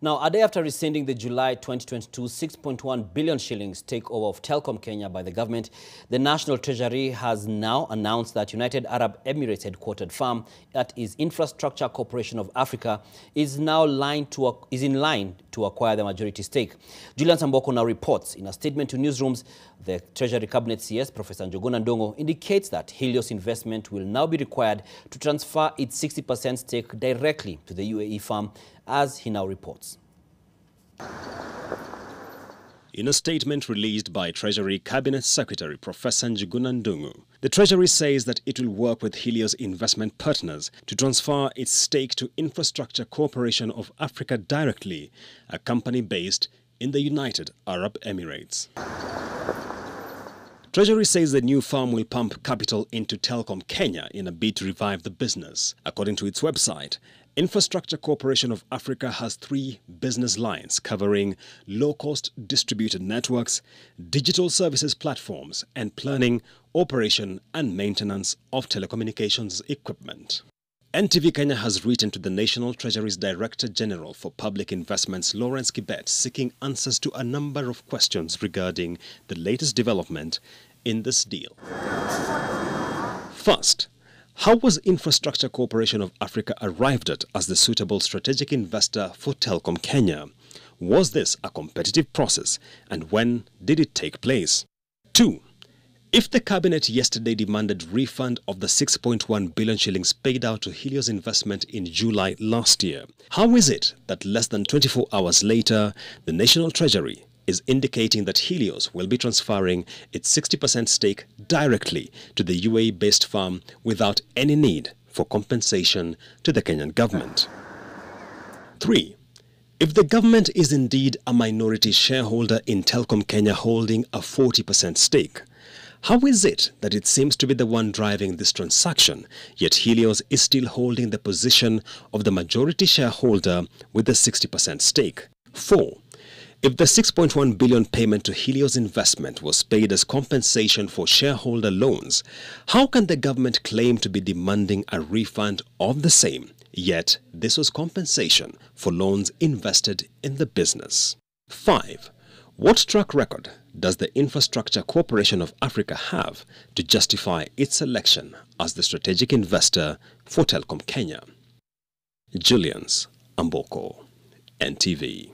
Now, a day after rescinding the July 2022 6.1 billion shillings takeover of Telkom Kenya by the government, the National Treasury has now announced that United Arab Emirates headquartered firm, that is Infrastructure Corporation of Africa, is in line to acquire the majority stake. Julian Samboko now reports in a statement to newsrooms. The Treasury Cabinet CS, Professor Njuguna Ndung'u, indicates that Helios Investment will now be required to transfer its 60% stake directly to the UAE firm, as he now reports. In a statement released by Treasury Cabinet Secretary Professor Njuguna Ndung'u, the Treasury says that it will work with Helios investment partners to transfer its stake to Infrastructure Corporation of Africa directly, a company based in the United Arab Emirates. Treasury says the new firm will pump capital into Telkom Kenya in a bid to revive the business. According to its website, Infrastructure Corporation of Africa has 3 business lines covering low-cost distributed networks, digital services platforms, and planning, operation and maintenance of telecommunications equipment. NTV Kenya has written to the National Treasury's Director General for Public Investments, Lawrence Kibet, seeking answers to a number of questions regarding the latest development in this deal. First, how was Infrastructure Corporation of Africa arrived at as the suitable strategic investor for Telkom Kenya? Was this a competitive process, and when did it take place? 2. If the Cabinet yesterday demanded refund of the 6.1 billion shillings paid out to Helios Investment in July last year, how is it that less than 24 hours later, the National Treasury is indicating that Helios will be transferring its 60% stake directly to the UAE-based firm without any need for compensation to the Kenyan government? 3. If the government is indeed a minority shareholder in Telkom Kenya holding a 40% stake, how is it that it seems to be the one driving this transaction, yet Helios is still holding the position of the majority shareholder with the 60% stake? 4. If the 6.1 billion payment to Helios Investment was paid as compensation for shareholder loans, how can the government claim to be demanding a refund of the same, yet this was compensation for loans invested in the business? 5. What track record does the Infrastructure Corporation of Africa have to justify its selection as the strategic investor for Telkom Kenya? Julian Samboko, NTV.